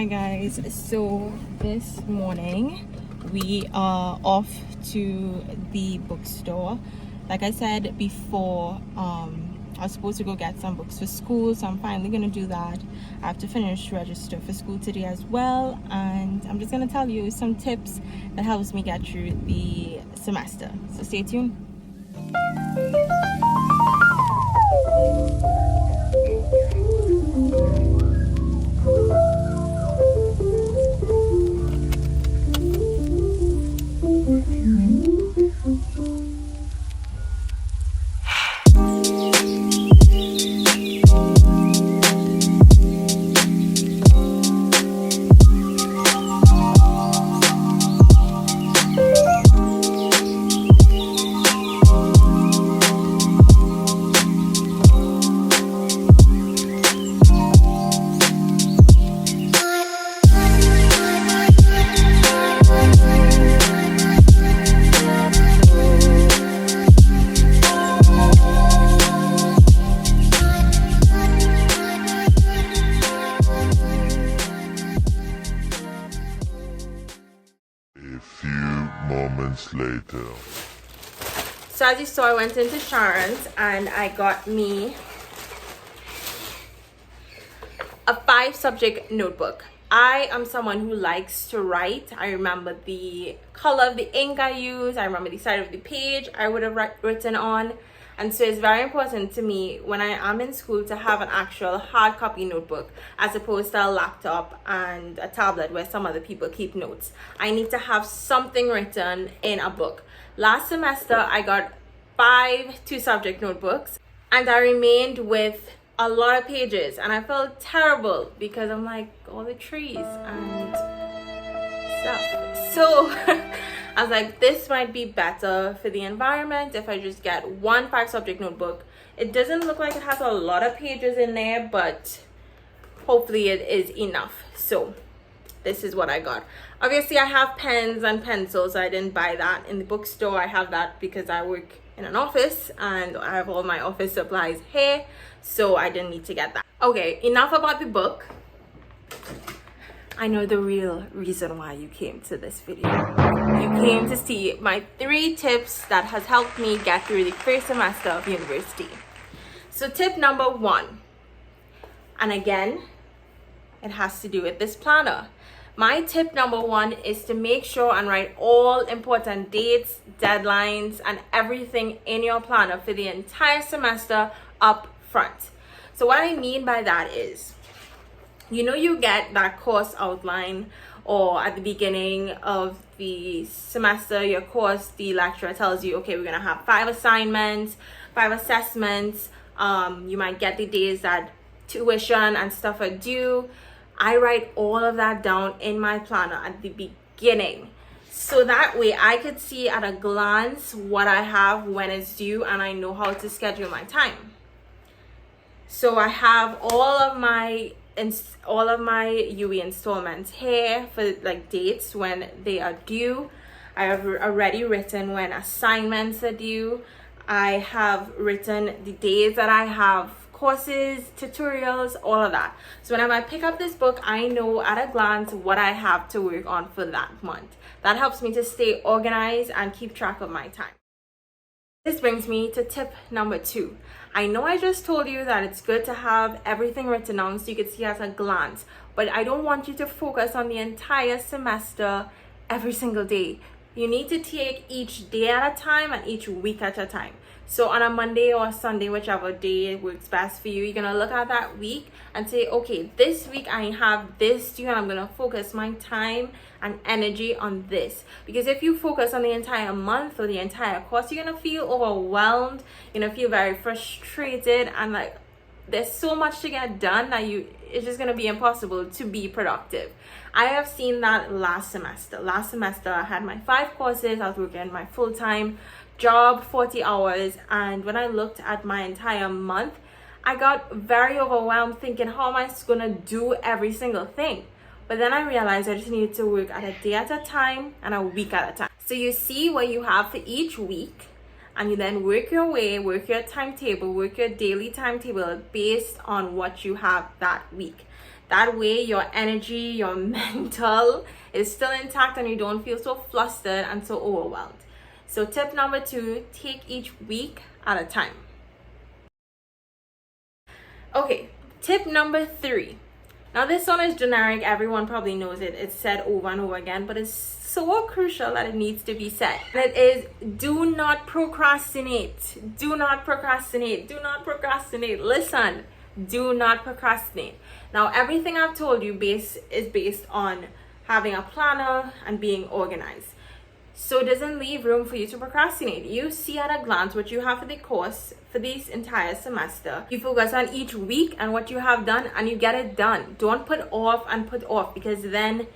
Hi guys, so this morning we are off to the bookstore. Like I said before, I was supposed to go get some books for school, so I'm finally gonna do that. I have to finish register for school today as well, and I'm just gonna tell you some tips that helps me get through the semester, so stay tuned. Moments later. So as you saw, I went into Sharon's and I got me a 5-subject notebook. I am someone who likes to write. I remember the color of the ink I used. I remember the side of the page I would have written on. And so it's very important to me when I am in school to have an actual hard copy notebook as opposed to a laptop and a tablet where some other people keep notes. I need to have something written in a book. Last semester, I got 5 2-subject notebooks and I remained with a lot of pages and I felt terrible because I'm like, all the trees and stuff. So I was like, this might be better for the environment if I just get one 5-subject notebook. It doesn't look like it has a lot of pages in there, but hopefully it is enough. So this is what I got. Obviously I have pens and pencils. I didn't buy that in the bookstore. I have that because I work in an office and I have all my office supplies here, so I didn't need to get that. Okay, enough about the book. I know the real reason why you came to this video. You came to see my 3 tips that has helped me get through the first semester of university. So tip number 1, and again, it has to do with this planner. My tip number 1 is to make sure and write all important dates, deadlines, and everything in your planner for the entire semester up front. So what I mean by that is, you know, you get that course outline, or at the beginning of the semester, your course, the lecturer tells you, okay, we're gonna have 5 assignments, 5 assessments. You might get the days that tuition and stuff are due. I write all of that down in my planner at the beginning, so that way I could see at a glance what I have when it's due and I know how to schedule my time. So I have all of my UE installments here for like dates when they are due. I have already written when assignments are due. I have written the days that I have courses, tutorials, all of that. So whenever I pick up this book, I know at a glance what I have to work on for that month. That helps me to stay organized and keep track of my time. This brings me to tip number 2. I know I just told you that it's good to have everything written down so you can see at a glance, but I don't want you to focus on the entire semester every single day. You need to take each day at a time and each week at a time. So on a Monday or Sunday, whichever day works best for you, you're gonna look at that week and say, okay, this week I have this due and I'm gonna focus my time and energy on this. Because if you focus on the entire month or the entire course, you're gonna feel overwhelmed, you're gonna feel very frustrated, and like there's so much to get done that it's just gonna be impossible to be productive. I have seen that last semester. Last semester I had my 5 courses. I was working my full-time job, 40 hours, and when I looked at my entire month, I got very overwhelmed thinking, how am I gonna do every single thing? But then I realized I just needed to work at a day at a time and a week at a time. So you see what you have for each week, and you then work your way, work your timetable, work your daily timetable based on what you have that week. That way your energy, your mental is still intact and you don't feel so flustered and so overwhelmed. So tip number 2, take each week at a time. Okay, tip number 3. Now this one is generic, everyone probably knows it. It's said over and over again, but it's so crucial that it needs to be said. And it is, do not procrastinate. Do not procrastinate. Do not procrastinate. Listen, do not procrastinate. Now everything I've told you is based on having a planner and being organized. So it doesn't leave room for you to procrastinate. You see at a glance what you have for the course for this entire semester. You focus on each week and what you have done and you get it done. Don't put off and put off, because then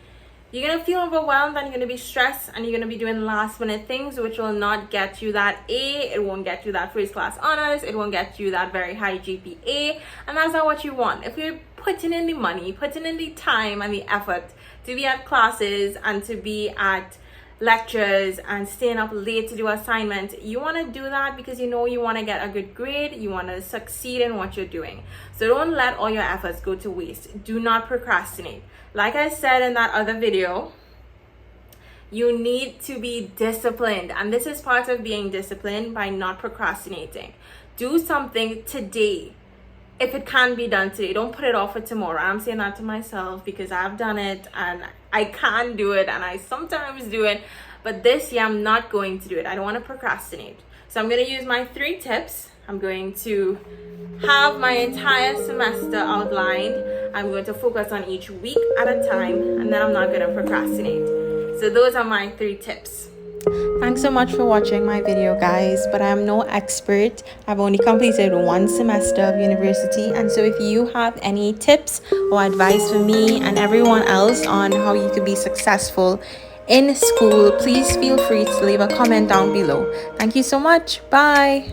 you're going to feel overwhelmed and you're going to be stressed and you're going to be doing last minute things which will not get you that A. It won't get you that first class honors. It won't get you that very high GPA, and that's not what you want. If you're putting in the money, putting in the time and the effort to be at classes and to be at lectures and staying up late to do assignments, you want to do that because you know you want to get a good grade, you want to succeed in what you're doing. So don't let all your efforts go to waste. Do not procrastinate. Like I said in that other video, you need to be disciplined, and this is part of being disciplined by not procrastinating. Do something today if it can be done today. Don't put it off for tomorrow. I'm saying that to myself because I've done it and I can do it, and I sometimes do it, but this year I'm not going to do it. I don't want to procrastinate. So I'm going to use my 3 tips. I'm going to have my entire semester outlined. I'm going to focus on each week at a time, and then I'm not going to procrastinate. So those are my 3 tips. Thanks so much for watching my video, guys, but I'm no expert. I've only completed 1 semester of university, and so if you have any tips or advice for me and everyone else on how you could be successful in school, please feel free to leave a comment down below. Thank you so much. Bye.